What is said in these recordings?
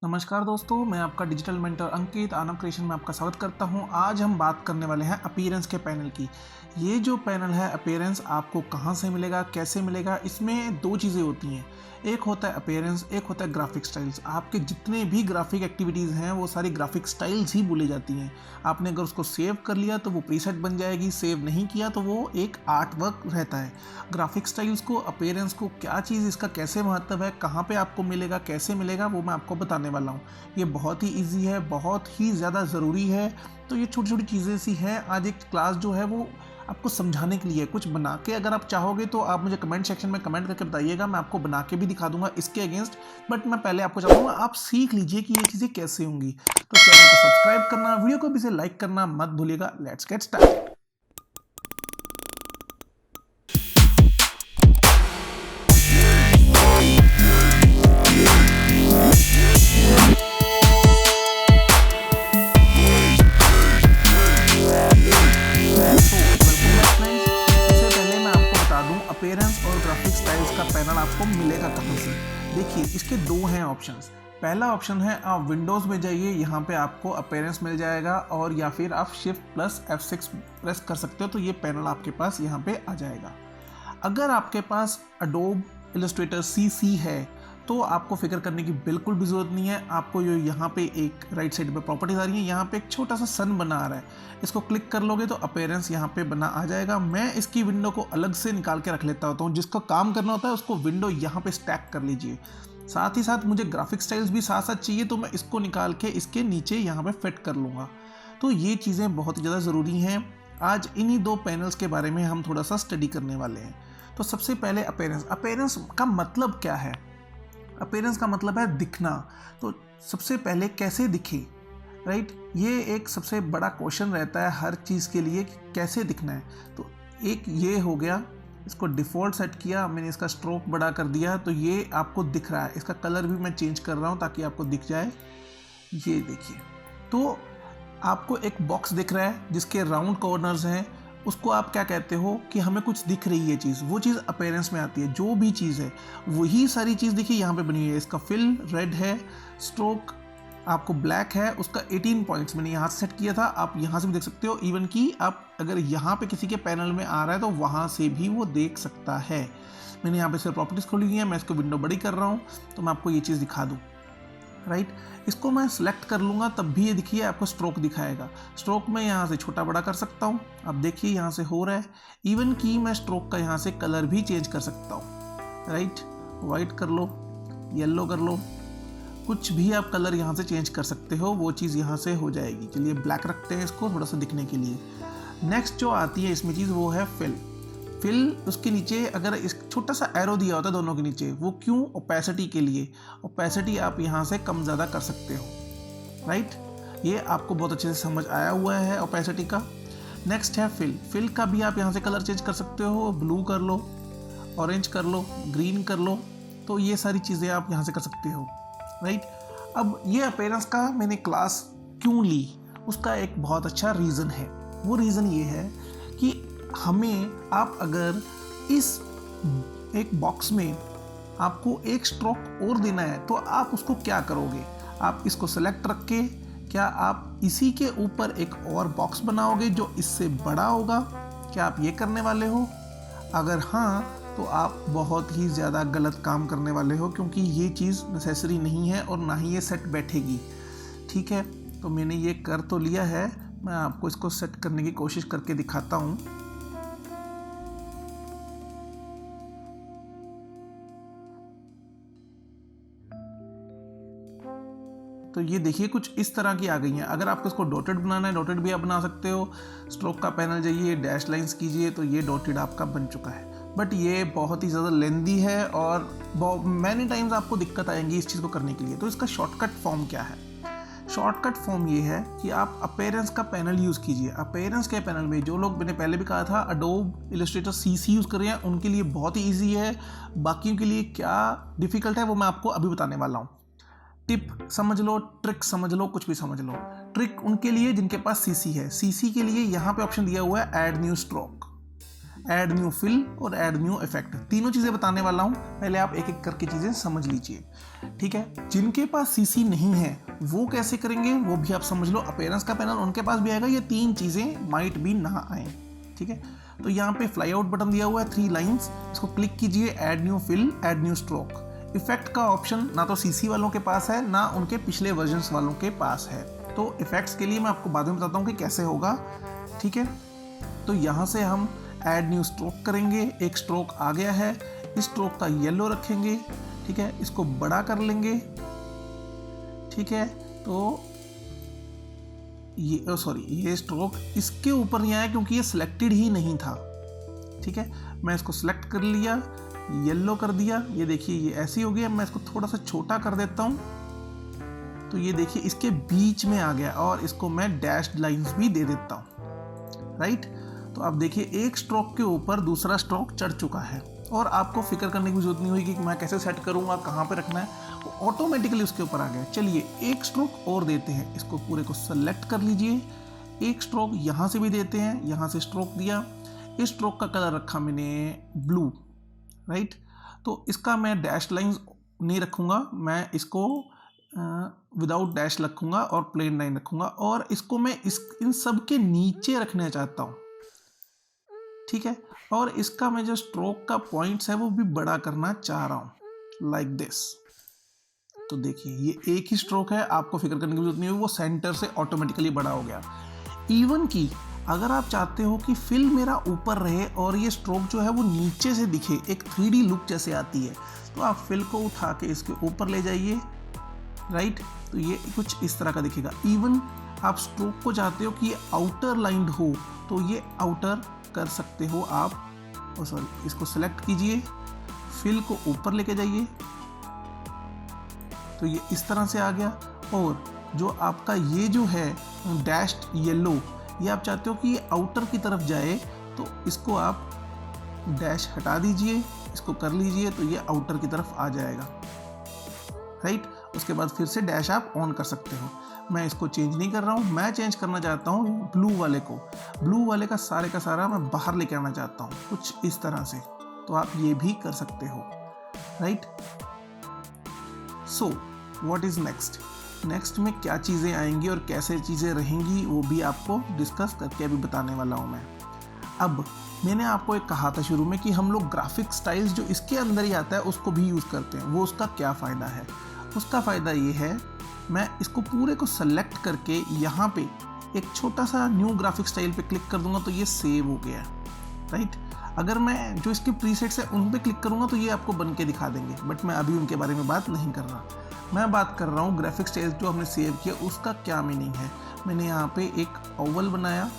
नमस्कार दोस्तों, मैं आपका डिजिटल मेंटर अंकित आनव क्रिएशन में आपका स्वागत करता हूं। आज हम बात करने वाले हैं अपीयरेंस के पैनल की। ये जो पैनल है अपीयरेंस आपको कहां से मिलेगा, कैसे मिलेगा, इसमें दो चीज़ें होती हैं। एक होता है अपीयरेंस, एक होता है ग्राफिक स्टाइल्स। आपके जितने भी ग्राफिक एक्टिविटीज़ हैं वो सारी ग्राफिक स्टाइल्स ही बोली जाती हैं। आपने अगर उसको सेव कर लिया तो वो प्रीसेट बन जाएगी, सेव नहीं किया तो वो एक आर्ट वर्क रहता है। ग्राफिक स्टाइल्स को, अपीयरेंस को, क्या चीज़ इसका कैसे महत्व है, कहाँ पे आपको मिलेगा, कैसे मिलेगा, वो मैं आपको बताने वाला हूँ। ये बहुत ही ईजी है, बहुत ही ज़्यादा ज़रूरी है। तो ये छोटी छोटी चीज़ें सी हैं। आज एक क्लास जो है वो आपको समझाने के लिए कुछ बना के, अगर आप चाहोगे तो आप मुझे कमेंट सेक्शन में कमेंट करके बताइएगा, मैं आपको बना के भी दिखा दूंगा इसके अगेंस्ट। बट मैं पहले आपको चाहूँगा आप सीख लीजिए कि ये चीज़ें कैसे होंगी। तो चैनल को सब्सक्राइब करना, वीडियो को भी से लाइक करना मत भूलिएगा। Let's get start. अपीयरेंस और ग्राफिक स्टाइल्स का पैनल आपको मिलेगा कहाँ से? देखिए, इसके दो हैं ऑप्शंस। पहला ऑप्शन है आप विंडोज़ में जाइए, यहाँ पे आपको अपीयरेंस मिल जाएगा, और या फिर आप Shift+F6 प्रेस कर सकते हो तो ये पैनल आपके पास यहाँ पे आ जाएगा। अगर आपके पास Adobe Illustrator CC है तो आपको फिक्र करने की बिल्कुल भी ज़रूरत नहीं है। आपको जो यहाँ पे एक राइट साइड पे प्रॉपर्टीज आ रही है, यहाँ पे एक छोटा सा सन बना आ रहा है, इसको क्लिक कर लोगे तो अपीयरेंस यहाँ पे बना आ जाएगा। मैं इसकी विंडो को अलग से निकाल के रख लेता हूँ। जिसको काम करना होता है उसको विंडो यहाँ पे स्टैक कर लीजिए। साथ ही साथ मुझे ग्राफिक स्टाइल्स भी साथ साथ चाहिए, तो मैं इसको निकाल के इसके नीचे यहाँ पे फिट कर लूँगा। तो ये चीज़ें बहुत ज़्यादा ज़रूरी हैं। आज इन्हीं दो पैनल्स के बारे में हम थोड़ा सा स्टडी करने वाले हैं। तो सबसे पहले अपीयरेंस। अपीयरेंस का मतलब क्या है? अपीयरेंस का मतलब है दिखना। तो सबसे पहले कैसे दिखे, राइट? ये एक सबसे बड़ा क्वेश्चन रहता है हर चीज़ के लिए कि कैसे दिखना है। तो एक ये हो गया, इसको डिफ़ॉल्ट सेट किया, मैंने इसका स्ट्रोक बड़ा कर दिया तो ये आपको दिख रहा है। इसका कलर भी मैं चेंज कर रहा हूँ ताकि आपको दिख जाए। ये देखिए, तो आपको एक बॉक्स दिख रहा है जिसके राउंड कॉर्नर्स हैं। उसको आप क्या कहते हो कि हमें कुछ दिख रही है चीज़, वो चीज़ अपीयरेंस में आती है। जो भी चीज़ है वही सारी चीज़ देखिए यहाँ पे बनी हुई है। इसका फिल रेड है, स्ट्रोक आपको ब्लैक है, उसका 18 पॉइंट्स मैंने यहाँ से सेट किया था। आप यहाँ से भी देख सकते हो, इवन कि आप अगर यहाँ पे किसी के पैनल में आ रहा है तो वहाँ से भी वो देख सकता है। मैंने यहाँ पे सिर्फ प्रॉपर्टीज़ खोली हुई है, मैं इसको विंडो बड़ी कर रहा हूँ तो मैं आपको ये चीज़ दिखा दूँ, राइट? इसको मैं सिलेक्ट कर लूँगा तब भी ये देखिए आपको स्ट्रोक दिखाएगा। स्ट्रोक में यहाँ से छोटा बड़ा कर सकता हूँ, अब देखिए यहाँ से हो रहा है। इवन कि मैं स्ट्रोक का यहाँ से कलर भी चेंज कर सकता हूँ, राइट? वाइट कर लो, येलो कर लो, कुछ भी आप कलर यहाँ से चेंज कर सकते हो, वो चीज़ यहाँ से हो जाएगी। चलिए ब्लैक रखते हैं इसको थोड़ा सा दिखने के लिए। नेक्स्ट जो आती है इसमें चीज़ वो है फिल। फिल उसके नीचे अगर इस छोटा सा एरो दिया होता है दोनों के नीचे, वो क्यों? ओपेसिटी के लिए। ओपेसिटी आप यहाँ से कम ज़्यादा कर सकते हो, राइट? ये आपको बहुत अच्छे से समझ आया हुआ है ओपेसिटी का। नेक्स्ट है फिल। फिल का भी आप यहाँ से कलर चेंज कर सकते हो, ब्लू कर लो, ऑरेंज कर लो, ग्रीन कर लो। तो ये सारी चीज़ें आप यहाँ से कर सकते हो, राइट? अब ये अपीयरेंस का मैंने क्लास क्यों ली, उसका एक बहुत अच्छा रीज़न है। वो रीज़न ये है कि हमें, आप अगर इस एक बॉक्स में आपको एक स्ट्रोक और देना है तो आप उसको क्या करोगे? आप इसको सेलेक्ट रख के क्या आप इसी के ऊपर एक और बॉक्स बनाओगे जो इससे बड़ा होगा? क्या आप ये करने वाले हो? अगर हाँ, तो आप बहुत ही ज़्यादा गलत काम करने वाले हो, क्योंकि ये चीज़ नेसेसरी नहीं है और ना ही ये सेट बैठेगी, ठीक है? तो मैंने ये कर तो लिया है, मैं आपको इसको सेट करने की कोशिश करके दिखाता हूँ। तो ये देखिए कुछ इस तरह की आ गई हैं। अगर आपको इसको डॉटेड बनाना है, डॉटेड भी आप बना सकते हो। स्ट्रोक का पैनल जाइए, डैश लाइंस कीजिए तो ये डॉटेड आपका बन चुका है। बट ये बहुत ही ज़्यादा लेंदी है और मैनी टाइम्स आपको दिक्कत आएंगी इस चीज़ को करने के लिए। तो इसका शॉर्टकट फॉर्म क्या है? शॉर्टकट फॉर्म ये है कि आप अपीयरेंस का पैनल यूज़ कीजिए। अपीयरेंस के पैनल में जो लोग, मैंने पहले भी कहा था, Adobe Illustrator CC यूज़ कर रहे हैं, उनके लिए बहुत ही ईजी है। बाकियों के लिए क्या डिफ़िकल्ट है वो मैं आपको अभी बताने वाला हूँ। टिप समझ लो, ट्रिक समझ लो, कुछ भी समझ लो। ट्रिक उनके लिए जिनके पास CC है। CC के लिए यहाँ पे ऑप्शन दिया हुआ है add new stroke. Add new fill और ऐड न्यू इफेक्ट, तीनों चीज़ें बताने वाला हूँ। पहले आप एक एक करके चीज़ें समझ लीजिए, ठीक है। जिनके पास सीसी नहीं है वो कैसे करेंगे वो भी आप समझ लो। अपीयरेंस का पैनल उनके पास भी आएगा, ये तीन चीज़ें माइट भी ना आए, ठीक है। तो यहाँ पे फ्लाई आउट बटन दिया हुआ है 3 लाइंस, इसको क्लिक कीजिए, add new fill, add new stroke. Effect का ऑप्शन ना तो सीसी वालों के पास है ना उनके पिछले वर्जन्स वालों के पास है, तो इफेक्ट्स के लिए मैं आपको बाद में बताता हूँ कि कैसे होगा, ठीक है। तो यहाँ से हम ऐड न्यू स्ट्रोक करेंगे, एक स्ट्रोक आ गया है, इस स्ट्रोक का येलो रखेंगे, ठीक है, इसको बड़ा कर लेंगे, ठीक है। तो ये ये स्ट्रोक इसके ऊपर नहीं आया क्योंकि ये सिलेक्टेड ही नहीं था, ठीक है। मैं इसको सिलेक्ट कर लिया, येलो कर दिया, ये देखिए ये ऐसे हो गया। मैं इसको थोड़ा सा छोटा कर देता हूँ, तो ये देखिए इसके बीच में आ गया, और इसको मैं डैश्ड लाइंस भी दे देता हूँ, राइट। तो आप देखिए एक स्ट्रोक के ऊपर दूसरा स्ट्रोक चढ़ चुका है, और आपको फिक्र करने की जरूरत नहीं हुई कि मैं कैसे सेट करूँगा, कहाँ पे रखना है, वो ऑटोमेटिकली उसके ऊपर आ गया। चलिए एक स्ट्रोक और देते हैं, इसको पूरे को सेलेक्ट कर लीजिए, एक स्ट्रोक यहाँ से भी देते हैं, यहाँ से स्ट्रोक दिया, इस स्ट्रोक का कलर रखा मैंने ब्लू, राइट। तो इसका मैं डैश लाइंस नहीं रखूँगा, मैं इसको विदाउट डैश रखूँगा और प्लेन लाइन रखूँगा, और इसको मैं इन सब के नीचे रखना चाहता हूँ, ठीक है। और इसका मैं जो स्ट्रोक का पॉइंट्स है वो भी बड़ा करना चाह रहा हूँ, लाइक दिस। तो देखिए ये एक ही स्ट्रोक है, आपको फिक्र करने की जरूरत नहीं हुई, वो सेंटर से ऑटोमेटिकली बड़ा हो गया। इवन की अगर आप चाहते हो कि फिल मेरा ऊपर रहे और ये स्ट्रोक जो है वो नीचे से दिखे, एक 3D लुक जैसे आती है, तो आप फिल को उठा के इसके ऊपर ले जाइए, राइट। तो ये कुछ इस तरह का दिखेगा। इवन आप स्ट्रोक को चाहते हो कि ये आउटर लाइंड हो, तो ये आउटर कर सकते हो आप। इसको सेलेक्ट कीजिए, फिल को ऊपर लेके जाइए, तो ये इस तरह से आ गया। और जो आपका ये जो है डैश्ड येलो, ये आप चाहते हो कि ये आउटर की तरफ जाए, तो इसको आप डैश हटा दीजिए, इसको कर लीजिए, तो ये आउटर की तरफ आ जाएगा, राइट। उसके बाद फिर से डैश आप ऑन कर सकते हो। मैं इसको चेंज नहीं कर रहा हूँ, मैं चेंज करना चाहता हूँ ब्लू वाले को, ब्लू वाले का सारा मैं बाहर लेके आना चाहता हूँ, कुछ इस तरह से। तो आप ये भी कर सकते हो, right. So what is next में क्या चीज़ें आएंगी और कैसे चीज़ें रहेंगी वो भी आपको डिस्कस करके अभी बताने वाला हूँ मैं। अब मैंने आपको एक कहा था शुरू में कि हम लोग ग्राफिक स्टाइल्स जो इसके अंदर ही आता है उसको भी यूज़ करते हैं, वो उसका क्या फ़ायदा है। उसका फ़ायदा ये है, मैं इसको पूरे को सेलेक्ट करके यहाँ पे एक छोटा सा न्यू ग्राफिक स्टाइल पे क्लिक कर दूंगा, तो ये सेव हो गया, राइट। अगर मैं जो इसके प्रीसेट्स है उन पे क्लिक करूँगा तो ये आपको बन के दिखा देंगे, बट मैं अभी उनके बारे में बात नहीं कर रहा। मैं बात कर रहा हूँ ग्राफिक स्टाइल जो हमने सेव किया उसका क्या मीनिंग है। मैंने यहाँ पे एक ओवल बनाया,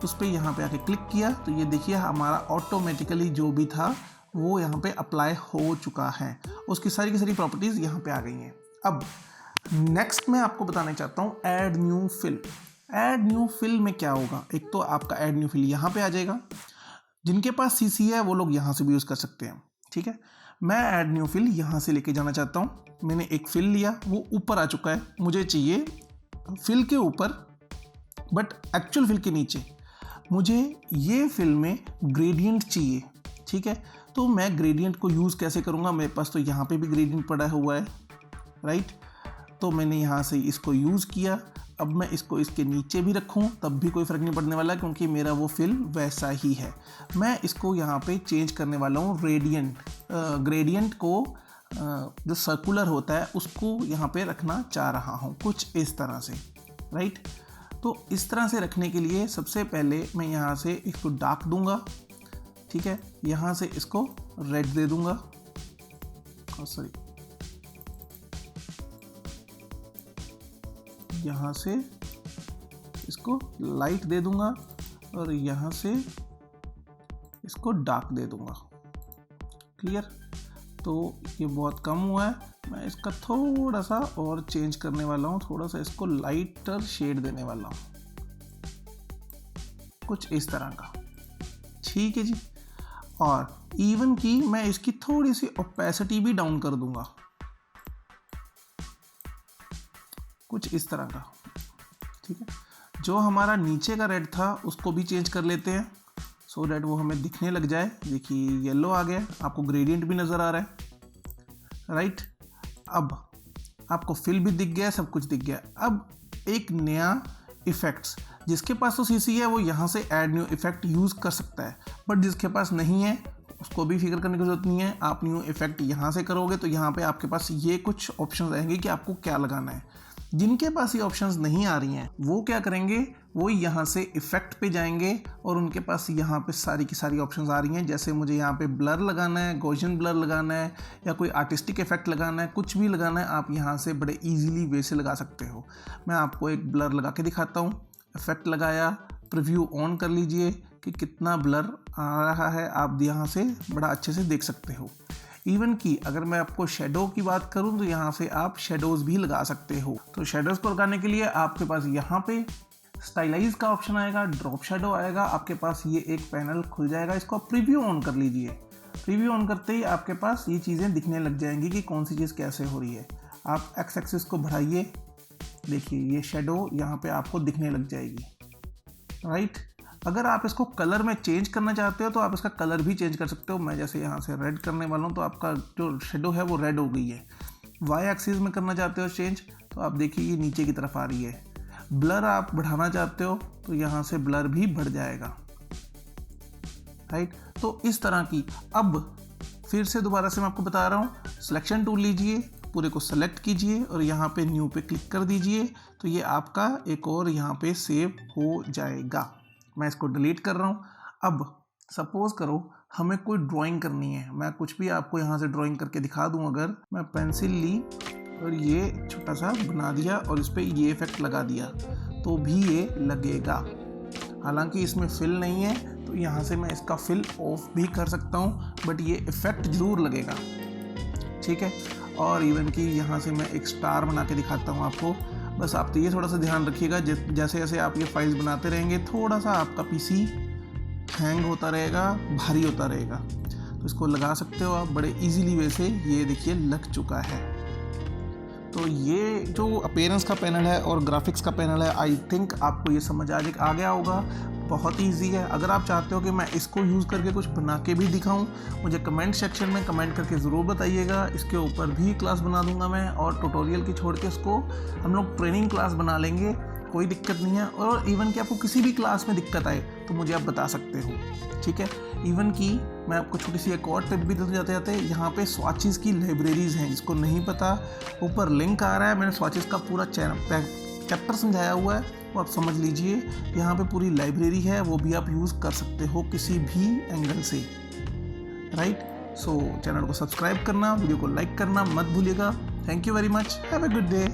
उस पर यहाँ पे आके क्लिक किया, तो ये देखिए हमारा ऑटोमेटिकली जो भी था वो यहाँ पे अप्लाई हो चुका है, उसकी सारी की सारी प्रॉपर्टीज़ यहाँ पे आ गई हैं। अब नेक्स्ट मैं आपको बताना चाहता हूँ add new fill. Add new fill में क्या होगा, एक तो आपका ऐड न्यू फिल यहाँ पे आ जाएगा, जिनके पास सीसी है वो लोग यहाँ से भी यूज़ कर सकते हैं, ठीक है। मैं ऐड न्यू फिल यहाँ से लेके जाना चाहता हूँ। मैंने एक फिल लिया, वो ऊपर आ चुका है, मुझे चाहिए फिल के ऊपर बट एक्चुअल फिल के नीचे। मुझे ये फिल में ग्रेडियंट चाहिए, ठीक है। तो मैं ग्रेडियंट को यूज़ कैसे करूँगा, मेरे पास तो यहाँ पे भी ग्रेडियंट पड़ा हुआ है, राइट। तो मैंने यहाँ से इसको यूज़ किया। अब मैं इसको इसके नीचे भी रखूँ तब भी कोई फ़र्क नहीं पड़ने वाला, क्योंकि मेरा वो फिल वैसा ही है। मैं इसको यहाँ पे चेंज करने वाला हूँ ग्रेडियंट को, जो सर्कुलर होता है उसको यहाँ पे रखना चाह रहा हूँ, कुछ इस तरह से, राइट। तो इस तरह से रखने के लिए सबसे पहले मैं यहाँ से इसको डार्क दूंगा, ठीक है। यहाँ से इसको रेड दे दूंगा, यहाँ से इसको लाइट दे दूंगा, और यहाँ से इसको डार्क दे दूंगा। क्लियर। तो ये बहुत कम हुआ है, मैं इसका थोड़ा सा और चेंज करने वाला हूँ, थोड़ा सा इसको लाइटर शेड देने वाला हूँ, कुछ इस तरह का, ठीक है जी। और इवन की मैं इसकी थोड़ी सी ओपेसिटी भी डाउन कर दूंगा, कुछ इस तरह का, ठीक है। जो हमारा नीचे का रेड था उसको भी चेंज कर लेते हैं। सो डैट वो हमें दिखने लग जाए। देखिए येलो आ गया, आपको ग्रेडियंट भी नज़र आ रहा है, राइट। अब आपको फिल भी दिख गया, सब कुछ दिख गया। अब एक नया इफ़ेक्ट्स, जिसके पास तो सीसी है वो यहाँ से ऐड न्यू इफ़ेक्ट यूज़ कर सकता है, बट जिसके पास नहीं है उसको भी फिक्र करने की ज़रूरत नहीं है। आप न्यू इफ़ेक्ट यहाँ से करोगे तो यहाँ पे आपके पास ये कुछ ऑप्शंस आएंगे कि आपको क्या लगाना है। जिनके पास ये ऑप्शंस नहीं आ रही हैं वो क्या करेंगे, वो यहाँ से इफ़ेक्ट पे जाएंगे और उनके पास यहाँ पे सारी की सारी ऑप्शंस आ रही हैं। जैसे मुझे यहाँ पे ब्लर लगाना है, गॉसियन ब्लर लगाना है, या कोई आर्टिस्टिक इफेक्ट लगाना है, कुछ भी लगाना है, आप यहाँ से बड़े ईजिली वे से लगा सकते हो। मैं आपको एक ब्लर लगा के दिखाता हूँ। इफेक्ट लगाया, प्रीव्यू ऑन कर लीजिए कि कितना ब्लर आ रहा है, आप यहाँ से बड़ा अच्छे से देख सकते हो। इवन कि अगर मैं आपको शेडो की बात करूं तो यहाँ से आप शेडोज़ भी लगा सकते हो। तो शेडोज़ को लगाने के लिए आपके पास यहाँ पे स्टाइलाइज का ऑप्शन आएगा, ड्रॉप शेडो आएगा, आपके पास ये एक पैनल खुल जाएगा। इसको आप प्रीव्यू ऑन कर लीजिए। प्रीव्यू ऑन करते ही आपके पास ये चीज़ें दिखने लग जाएंगी कि कौन सी चीज़ कैसे हो रही है। आप एक्स एक्सिस को बढ़ाइए, देखिए ये शेडो यहाँ पे आपको दिखने लग जाएगी, राइट। अगर आप इसको कलर में चेंज करना चाहते हो तो आप इसका कलर भी चेंज कर सकते हो। मैं जैसे यहाँ से रेड करने वाला हूँ तो आपका जो शेडो है वो रेड हो गई है। वाई एक्सिस में करना चाहते हो चेंज तो आप देखिए ये नीचे की तरफ आ रही है। ब्लर आप बढ़ाना चाहते हो तो यहाँ से ब्लर भी बढ़ जाएगा, राइट। तो इस तरह की, अब फिर से दोबारा से मैं आपको बता रहा हूँ, सिलेक्शन टूल लीजिए, पूरे को सेलेक्ट कीजिए और यहाँ पे न्यू पे क्लिक कर दीजिए तो ये आपका एक और यहाँ पे सेव हो जाएगा। मैं इसको डिलीट कर रहा हूँ। अब सपोज करो हमें कोई ड्राइंग करनी है, मैं कुछ भी आपको यहाँ से ड्राइंग करके दिखा दूँ। अगर मैं पेंसिल ली और ये छोटा सा बना दिया और इस पर ये इफेक्ट लगा दिया तो भी ये लगेगा। हालांकि इसमें फिल नहीं है तो यहाँ से मैं इसका फिल ऑफ भी कर सकता हूँ, बट ये इफेक्ट ज़रूर लगेगा, ठीक है। और इवन कि यहाँ से मैं एक स्टार बना के दिखाता हूँ आपको। बस आप तो ये थोड़ा सा ध्यान रखिएगा, जैसे जैसे आप ये फाइल्स बनाते रहेंगे थोड़ा सा आपका पीसी हैंग होता रहेगा, भारी होता रहेगा। तो इसको लगा सकते हो आप बड़े इजीली वे से। ये देखिए लग चुका है। तो ये जो अपीयरेंस का पैनल है और ग्राफिक्स का पैनल है, आई थिंक आपको ये समझ आ गया होगा। बहुत ईजी है। अगर आप चाहते हो कि मैं इसको यूज़ करके कुछ बना के भी दिखाऊं, मुझे कमेंट सेक्शन में कमेंट करके ज़रूर बताइएगा। इसके ऊपर भी क्लास बना दूंगा मैं, और ट्यूटोरियल की छोड़ के इसको हम लोग ट्रेनिंग क्लास बना लेंगे, कोई दिक्कत नहीं है। और इवन कि आपको किसी भी क्लास में दिक्कत आए तो मुझे आप बता सकते हो, ठीक है। इवन कि मैं आपको छोटी सी एक और टिप भी देते जाते जाते, यहाँ पे स्वाचेस की लाइब्रेरीज़ हैं, जिसको नहीं पता ऊपर लिंक आ रहा है। मैंने स्वाचेस का पूरा चैप्टर समझाया हुआ है, वो आप समझ लीजिए। यहाँ पे पूरी लाइब्रेरी है, वो भी आप यूज़ कर सकते हो किसी भी एंगल से, राइट। सो चैनल को सब्सक्राइब करना, वीडियो को लाइक करना मत भूलिएगा। Thank you very much, have a good day.